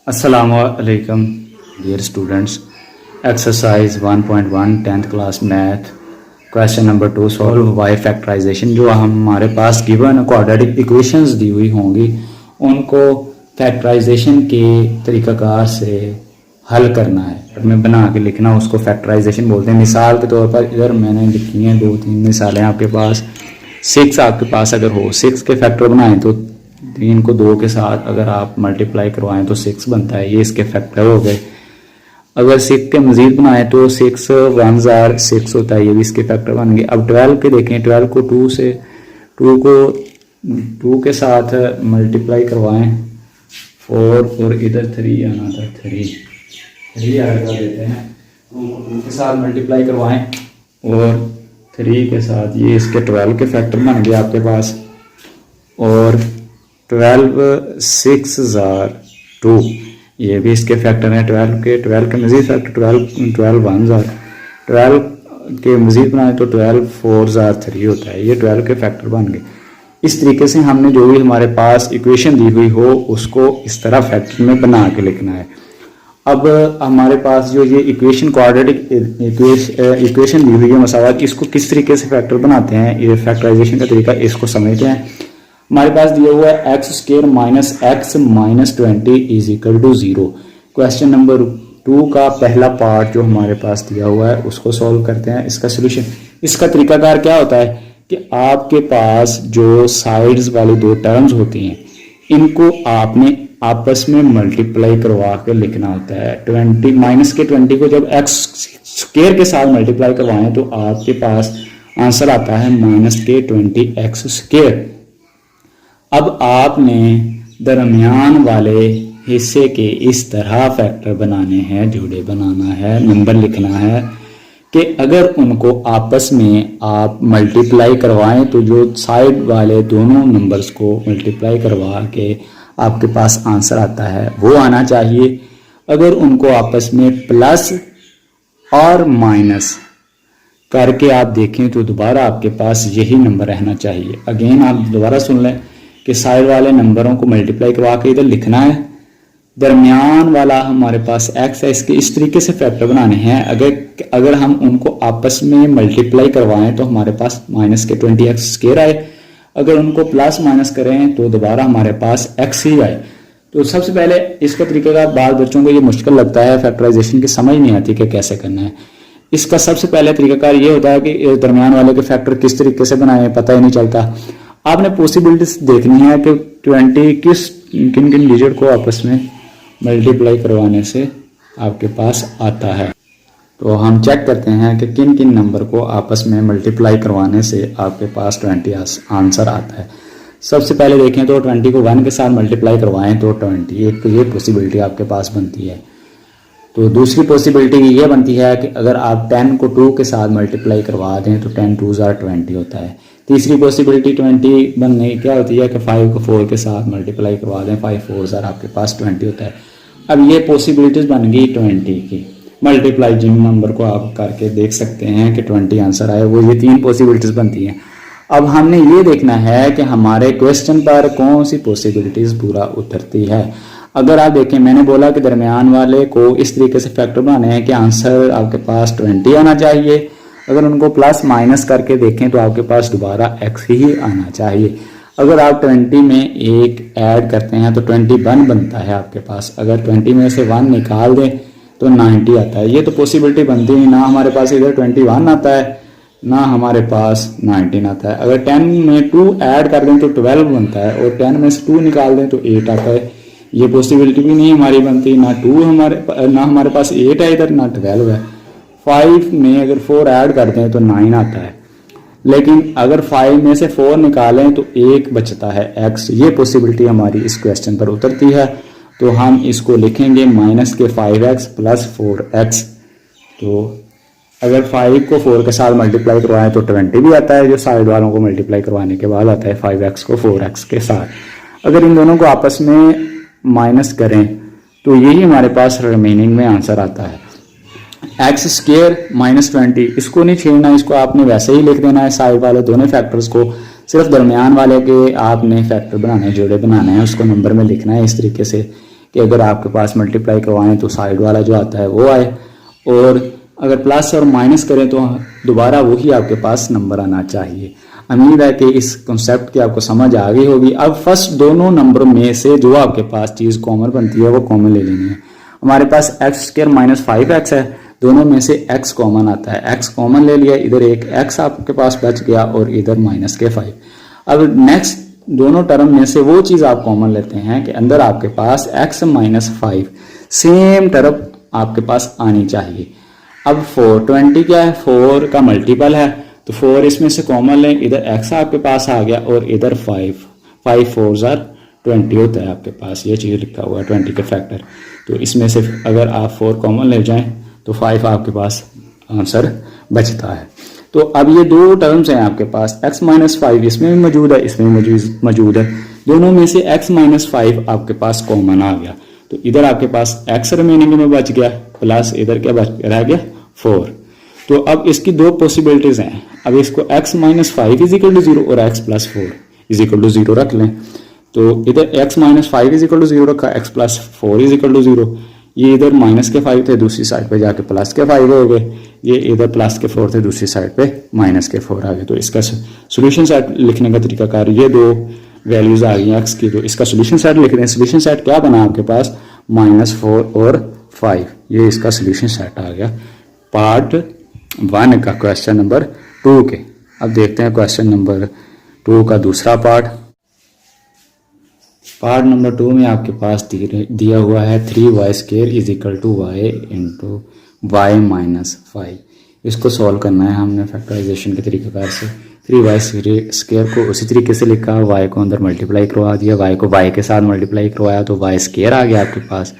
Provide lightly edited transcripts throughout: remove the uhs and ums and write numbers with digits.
Assalamualaikum dear students. Exercise 1.1 10th class math question number 2 solve y factorization। जो हमारे पास given quadratic equations दी हुई होंगी उनको फैक्टराइजेशन के तरीक़ाकार से हल करना है, में बना के लिखना, उसको फैक्टराइजेशन बोलते हैं। मिसाल के तौर पर इधर मैंने लिखी हैं 2-3 मिसालें आपके पास। 6 आपके पास अगर हो, 6 के फैक्टर बनाएं तो 3 को 2 के साथ अगर आप मल्टीप्लाई करवाएं तो 6 बनता है, ये इसके फैक्टर हो गए। अगर 6 के मजीद बनाएं तो 6 1 जार 6 होता है, ये भी इसके फैक्टर बन गए। अब 12 के देखें, 12 को 2 के साथ मल्टीप्लाई करवाएं 4 और इधर 3 आना था, 3 ऐड कर देते हैं। 2 के साथ मल्टीप्लाई करवाएं और 3 के साथ, ये इसके 12 के फैक्टर बन गए आपके पास। और 12 6 जार 2, ये भी इसके फैक्टर हैं। 12 के मजीद फैक्टर 12 1 जार, 12 के मजीद बनाए तो 12 4 जार 3 होता है, ये 12 के फैक्टर बन गए। इस तरीके से हमने जो भी हमारे पास इक्वेशन दी हुई हो उसको इस तरह फैक्टर में बना के लिखना है। अब हमारे पास जो ये इक्वेशन क्वाड्रेटिक इक्वेशन दी हुई है मसावत, इसको किस तरीके से फैक्टर बनाते हैं, ये फैक्टराइजेशन का तरीका, इसको समझते हैं। हमारे पास दिया हुआ है x square minus x minus 20 is equal to 0। Question number 2 का पहला पार्ट जो हमारे पास दिया हुआ है उसको सॉल्व करते हैं। इसका सोल्यूशन, इसका तरीकाकार क्या होता है कि आपके पास जो साइड्स वाली 2 टर्म्स होती हैं इनको आपने आपस में मल्टीप्लाई करवा कर लिखना होता है। 20 माइनस के 20 को जब एक्स स्क्वायर के साथ मल्टीप्लाई करवाएं तो आपके पास आंसर आता है माइनस के 20 एक्स स्क्वायर। अब आपने दरमियान वाले हिस्से के इस तरह फैक्टर बनाने हैं, जोड़े बनाना है, नंबर लिखना है कि अगर उनको आपस में आप मल्टीप्लाई करवाएं तो जो साइड वाले दोनों नंबर्स को मल्टीप्लाई करवा के आपके पास आंसर आता है वो आना चाहिए। अगर उनको आपस में प्लस और माइनस करके आप देखें तो दोबारा आपके पास यही नंबर रहना चाहिए। अगेन आप दोबारा सुन लें कि साइड वाले नंबरों को मल्टीप्लाई करवा के इधर लिखना है, दरमियान वाला हमारे पास एक्स है, इसके इस तरीके से फैक्टर बनाने हैं। अगर हम उनको आपस में मल्टीप्लाई करवाएं तो हमारे पास माइनस के 20 एक्स स्क्वायर आए, अगर उनको प्लस माइनस करें तो दोबारा हमारे पास एक्स ही आए। तो सबसे पहले इसका तरीका, बाद बच्चों को ये मुश्किल लगता है, फैक्टराइजेशन की समझ नहीं आती कि कैसे करना है। इसका सबसे पहले तरीकाकार ये होता है कि दरमियान वाले के फैक्टर किस तरीके से बनाए पता ही नहीं चलता। आपने पॉसिबिलिटीज देखनी है कि 20 किन किन डिजिट को आपस में मल्टीप्लाई करवाने से आपके पास आता है। तो हम चेक करते हैं कि किन किन नंबर को आपस में मल्टीप्लाई करवाने से आपके पास 20 आंसर आता है। सबसे पहले देखें तो 20 को 1 के साथ मल्टीप्लाई करवाएं तो 20, ये पॉसिबिलिटी आपके पास बनती है। तो दूसरी पॉसिबिलिटी ये बनती है कि अगर आप 10 को 2 के साथ मल्टीप्लाई करवा दें तो 10 2 जार 20 होता है। तीसरी पॉसिबिलिटी 20 बनने क्या होती है कि 5 को 4 के साथ मल्टीप्लाई करवा दें, 5 4 जार आपके पास 20 होता है। अब ये पॉसिबिलिटीज बन गई 20 की मल्टीप्लाई, जिन नंबर को आप करके देख सकते हैं कि 20 आंसर आए, वो ये 3 पॉसिबिलिटीज बनती हैं। अब हमने ये देखना है कि हमारे क्वेश्चन पर कौन सी पॉसिबिलिटीज पूरा उतरती है। अगर आप देखें, मैंने बोला कि दरमियान वाले को इस तरीके से फैक्टर बनाने हैं कि आंसर आपके पास 20 आना चाहिए। अगर उनको प्लस माइनस करके देखें तो आपके पास दोबारा एक्स ही आना चाहिए। अगर आप 20 में एक ऐड करते हैं तो 21 बनता है आपके पास। अगर 20 में से 1 निकाल दें तो 90 आता है। ये तो पॉसिबिलिटी बनती है, ना हमारे पास इधर 21 आता है ना हमारे पास 19 आता है। अगर 10 में 2 ऐड कर दें तो 12 बनता है और 10 में से 2 निकाल दें तो 8 आता है। ये पॉसिबिलिटी भी नहीं हमारी बनती, ना हमारे पास 8 है इधर, ना 12 है। 5 में अगर 4 ऐड कर दें तो 9 आता है, लेकिन अगर 5 में से 4 निकालें तो 1 बचता है एक्स। ये पॉसिबिलिटी हमारी इस क्वेश्चन पर उतरती है। तो हम इसको लिखेंगे माइनस के 5x प्लस 4x। तो अगर 5 को 4 के साथ मल्टीप्लाई करवाएं तो 20 भी आता है, जो साइड वालों को मल्टीप्लाई करवाने के बाद आता है 5x को 4x के साथ। अगर इन दोनों को आपस में माइनस करें तो यही हमारे पास रिमेनिंग में आंसर आता है। एक्स स्क्वायर माइनस 20, इसको नहीं छेड़ना, इसको आपने वैसे ही लिख देना है। साइड वाले दोनों फैक्टर्स को सिर्फ दरमियान वाले के आपने फैक्टर बनाने, जोड़े बनाने हैं, उसको नंबर में लिखना है इस तरीके से कि अगर आपके पास मल्टीप्लाई करवाएं तो साइड वाला जो आता है वो आए, और अगर प्लस और माइनस करें तो दोबारा वही आपके पास नंबर आना चाहिए। उम्मीद है कि इस कॉन्सेप्ट की आपको समझ आ गई होगी। अब फर्स्ट दोनों नंबर में से जो आपके पास चीज़ कॉमन बनती है वो कॉमन ले लेनी है। हमारे पास एक्स स्क्वायर माइनस 5x है, दोनों में से x कॉमन आता है, x कॉमन ले लिया, इधर एक x आपके पास बच गया और इधर माइनस के 5। अब नेक्स्ट दोनों टर्म में से वो चीज़ आप कॉमन लेते हैं कि अंदर आपके पास x माइनस 5 सेम टर्म आपके पास आनी चाहिए। अब 420 क्या है, 4 का मल्टीपल है, तो 4 इसमें से कॉमन लें, इधर x आपके पास आ गया और इधर 5 4 20 होता है आपके पास, ये चीज़ लिखा हुआ है 20 के फैक्टर। तो इसमें से अगर आप 4 कॉमन ले जाएं तो 5 आपके पास आंसर बचता है। तो अब ये दो टर्म्स हैं आपके पास, x माइनस 5 इसमें भी मौजूद है, इसमें भी मौजूद है, दोनों में से x माइनस 5 आपके पास कॉमन आ गया। तो इधर आपके पास x रिमेनिंग में बच गया, प्लस इधर क्या रह गया 4। तो अब इसकी दो पॉसिबिलिटीज हैं। अब इसको x minus 5 is equal to 0 और x plus 4 is equal to 0 रख लें। तो इधर x minus 5 is equal to 0 रखा, x plus 4 is equal to 0। ये इधर माइनस के 5 थे, दूसरी साइड पे जाके प्लस के 5 हो गए, ये इधर प्लस के 4 थे, दूसरी साइड पे माइनस के 4 आ गए। तो इसका सोल्यूशन सेट लिखने का तरीकाकार, ये दो वैल्यूज आ गई x की, तो इसका सोल्यूशन सेट लिख दें। सोल्यूशन सेट क्या बना आपके पास, -4 और 5, ये इसका सोल्यूशन सेट आ गया पार्ट 1 का क्वेश्चन नंबर 2 के। अब देखते हैं क्वेश्चन नंबर 2 का दूसरा पार्ट। पार्ट नंबर 2 में आपके पास दिया हुआ है 3y² is equal to y into y minus 5। इसको सॉल्व करना है हमने फैक्टराइजेशन के तरीक़ेकार से। 3y² को उसी तरीके से लिखा, y को अंदर मल्टीप्लाई करवा दिया, y को y के साथ मल्टीप्लाई करवाया तो y² आ गया आपके पास।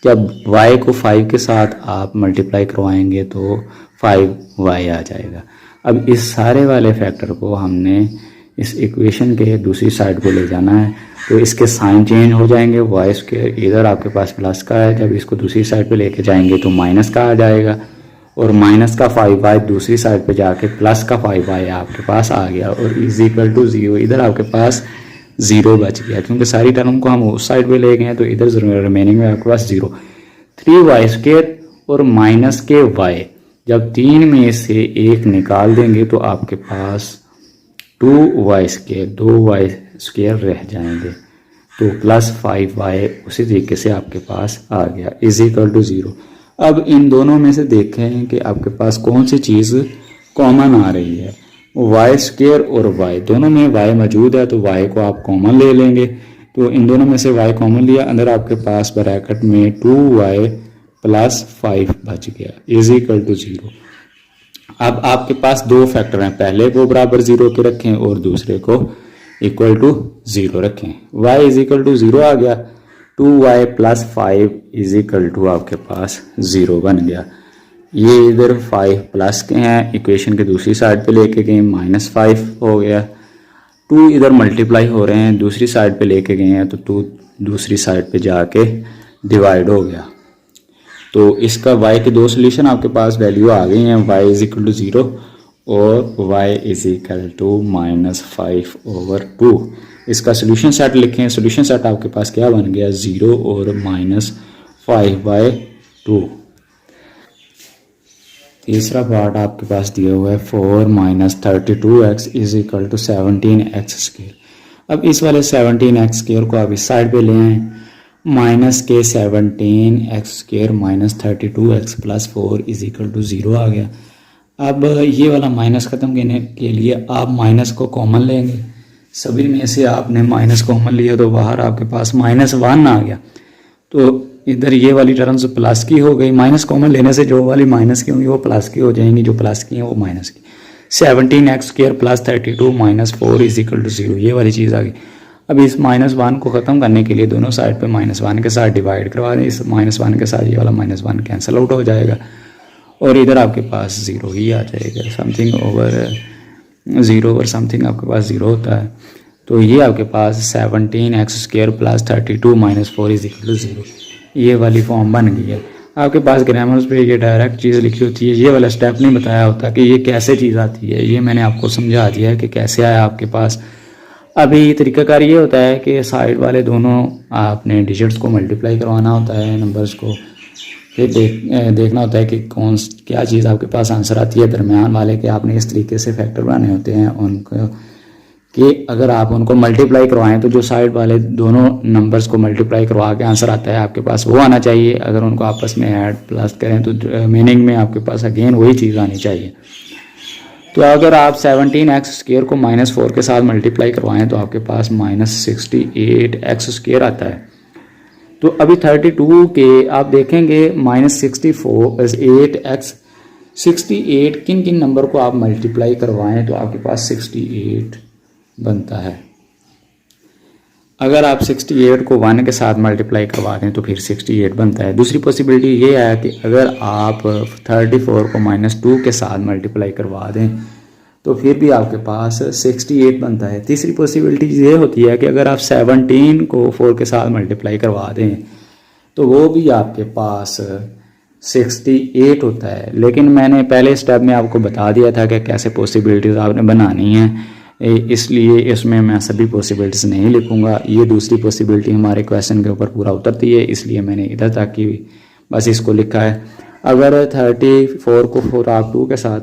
जब y को 5 के साथ आप मल्टीप्लाई करवाएंगे तो 5y आ जाएगा। अब इस सारे वाले फैक्टर को हमने इस इक्वेशन के दूसरी साइड को ले जाना है, तो इसके साइन चेंज हो जाएंगे। y² इधर आपके पास प्लस का है, जब इसको दूसरी साइड पे लेके जाएंगे तो माइनस का आ जाएगा, और माइनस का 5y दूसरी साइड पे जाके प्लस का 5y आपके पास आ गया, और इज इक्वल टू 0 इधर आपके पास 0 बच गया, क्योंकि सारी टर्म को हम उस साइड पे ले गए हैं, तो इधर रिमेनिंग में आपके पास 0। 3y² और माइनस के y, जब 3 में से 1 निकाल देंगे तो आपके पास 2y² 2y² रह जाएंगे, तो प्लस 5y उसी तरीके से आपके पास आ गया इज इक्वल टू 0। अब इन दोनों में से देखें कि आपके पास कौन सी चीज़ कॉमन आ रही है। y² और y, दोनों में y मौजूद है, तो y को आप कॉमन ले लेंगे। तो इन दोनों में से y कॉमन लिया, अंदर आपके पास ब्रैकेट में 2y प्लस 5 बच गया इज इक्वल टू 0। अब आपके पास दो फैक्टर हैं, पहले को बराबर 0 के रखें और दूसरे को इक्वल टू 0 रखें। y इज इक्वल टू 0 आ गया, 2y plus 5 is equal to आपके पास 0 बन गया। ये इधर 5 प्लस के हैं, इक्वेशन के दूसरी साइड पे लेके गए -5 हो गया। 2 इधर मल्टीप्लाई हो रहे हैं, दूसरी साइड पे लेके गए हैं, तो 2 दूसरी साइड पे जाके डिवाइड हो गया। तो इसका y के दो सोल्यूशन आपके पास वैल्यू आ गई हैं, y इज इक्वल टू 0 और y इज इक्वल टू -5/2। इसका सोल्यूशन सेट लिखें। सोल्यूशन सेट आपके पास क्या बन गया, 0 और -5/2। तीसरा पार्ट आपके पास दिया हुआ है 4 - 32x is equal to 17x²। अब इस वाले 17x² को आप इस साइड पे ले आए, माइनस के 17x² minus 32x plus 4 is equal to 0 आ गया। अब ये वाला माइनस ख़त्म करने के लिए आप माइनस को कॉमन लेंगे, सभी में से आपने माइनस कॉमन लिया तो बाहर आपके पास -1 आ गया। तो इधर ये वाली टर्म्स प्लस की हो गई, माइनस कॉमन लेने से जो वाली माइनस की होंगी वो प्लस की हो जाएंगी, जो प्लस की हैं वो माइनस की। 17x² plus 32 minus 4 is equal to 0, ये वाली चीज़ आ गई। अब इस -1 को ख़त्म करने के लिए दोनों साइड पे -1 के साथ डिवाइड करवा दें, इस -1 के साथ ये वाला -1 कैंसिल आउट हो जाएगा, और इधर आपके पास 0 ही आ जाएगा। समथिंग ओवर 0 और समथिंग आपके पास 0 होता है, तो ये आपके पास 17x² plus 32 minus 4 is equal to 0, ये वाली फॉर्म बन गई है। आपके पास ग्रामर्स पे ये डायरेक्ट चीज़ लिखी होती है, ये वाला स्टेप नहीं बताया होता कि ये कैसे चीज़ आती है, ये मैंने आपको समझा दिया है कि कैसे आया आपके पास। अभी तरीकाकार ये होता है कि साइड वाले दोनों आपने डिजिट्स को मल्टीप्लाई करवाना होता है नंबर्स को, फिर देखना होता है कि क्या चीज़ आपके पास आंसर आती है। दरमियान वाले के आपने इस तरीके से फैक्टर बनाने होते हैं उनको कि अगर आप उनको मल्टीप्लाई करवाएं तो जो साइड वाले दोनों नंबर्स को मल्टीप्लाई करवा के आंसर आता है आपके पास वो आना चाहिए। अगर उनको आपस में ऐड प्लस करें तो मीनिंग में आपके पास अगेन वही चीज़ आनी चाहिए। तो अगर आप 17x² को -4 के साथ मल्टीप्लाई करवाएं तो आपके पास -68x² आता है। तो अभी 32 के आप देखेंगे -68 किन किन नंबर को आप मल्टीप्लाई करवाएं तो आपके पास 68 बनता है। अगर आप 68 को 1 के साथ मल्टीप्लाई करवा दें तो फिर 68 बनता है। दूसरी पॉसिबिलिटी ये है कि अगर आप 34 को -2 के साथ मल्टीप्लाई करवा दें तो फिर भी आपके पास 68 बनता है। तीसरी पॉसिबिलिटी ये होती है कि अगर आप 17 को 4 के साथ मल्टीप्लाई करवा दें तो वो भी आपके पास 68 होता है। लेकिन मैंने पहले स्टेप में आपको बता दिया था कि कैसे पॉसिबिलिटीज़ आपने बनानी है, इसलिए इसमें मैं सभी पॉसिबिलिटीज़ नहीं लिखूंगा। ये दूसरी पॉसिबिलिटी हमारे क्वेश्चन के ऊपर पूरा उतरती है, इसलिए मैंने इधर तक की बस इसको लिखा है। अगर 34 को 4 आप 2 के साथ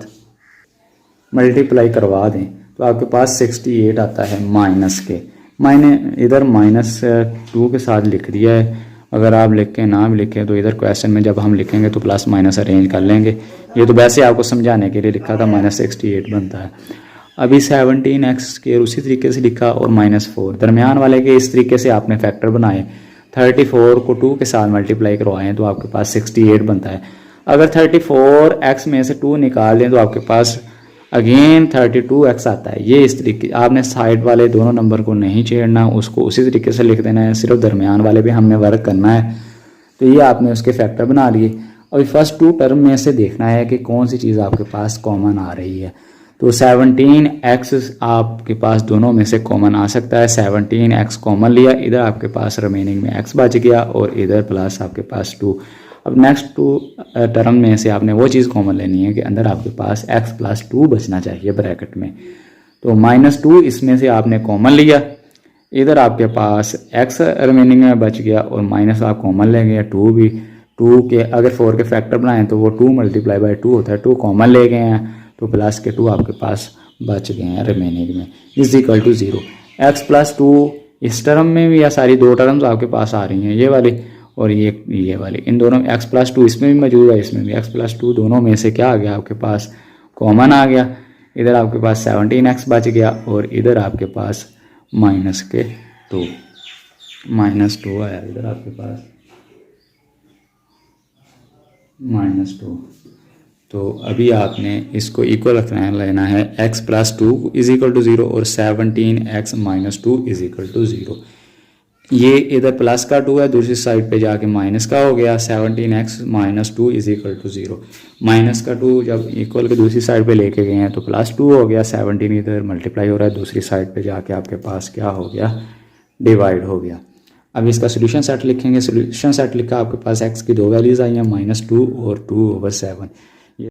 मल्टीप्लाई करवा दें तो आपके पास 68 आता है माइनस के। मैंने इधर -2 के साथ लिख दिया है। अगर आप लिख के ना भी लिखें तो इधर क्वेश्चन में जब हम लिखेंगे तो प्लस माइनस अरेंज कर लेंगे। ये तो वैसे आपको समझाने के लिए लिखा था, -68 बनता है। अभी 17x² उसी तरीके से लिखा और -4 दरमियान वाले के इस तरीके से आपने फैक्टर बनाए। 34 को 2 के साथ मल्टीप्लाई करवाएं तो आपके पास 68 बनता है। अगर 34x में से 2 निकाल दें तो आपके पास अगेन 32x आता है। ये इस तरीके आपने साइड वाले दोनों नंबर को नहीं छेड़ना, उसको उसी तरीके से लिख देना है, सिर्फ दरमियान वाले पे हमने वर्क करना है। तो ये आपने उसके फैक्टर बना लिए। अभी फर्स्ट 2 टर्म में से देखना है कि कौन सी चीज़ आपके पास कॉमन आ रही है। तो 17x आपके पास दोनों में से कॉमन आ सकता है। 17x कॉमन लिया, इधर आपके पास रिमेनिंग में x बच गया और इधर प्लस आपके पास 2। अब नेक्स्ट 2 टर्म में से आपने वो चीज़ कॉमन लेनी है कि अंदर आपके पास x + 2 बचना चाहिए ब्रैकेट में। तो -2 इसमें से आपने कॉमन लिया, इधर आपके पास x रिमेनिंग में बच गया और माइनस आप कॉमन लेंगे 2 भी। 2 के अगर 4 के फैक्टर बनाएं तो वो 2 × 2 होता है, 2 कॉमन ले गए हैं तो प्लस के 2 आपके पास बच गए हैं रिमेनिंग में = 0। x + 2 इस टर्म में भी या सारी 2 टर्म्स आपके पास आ रही हैं, ये वाली और ये वाली, इन दोनों में x + 2 इसमें भी मौजूद है, इसमें भी x + 2 दोनों में से क्या आ गया आपके पास कॉमन आ गया। इधर आपके पास 17x बच गया और इधर आपके पास -2 आया, इधर आपके पास -2। तो अभी आपने इसको इक्वल रखना लेना है, x + 2 = 0 और 17x - 2 = 0। ये इधर प्लस का 2 है, दूसरी साइड पे जाके माइनस का हो गया। 17x - 2 = 0। माइनस का 2 जब इक्वल के दूसरी साइड पे लेके गए हैं तो +2 हो गया। 17 इधर मल्टीप्लाई हो रहा है, दूसरी साइड पे जाके आपके पास क्या हो गया, डिवाइड हो गया। अब इसका सोल्यूशन सेट लिखेंगे। सोल्यूशन सेट लिखा, आपके पास x की 2 वैल्यूज़ आई हैं, -2 और 2/7।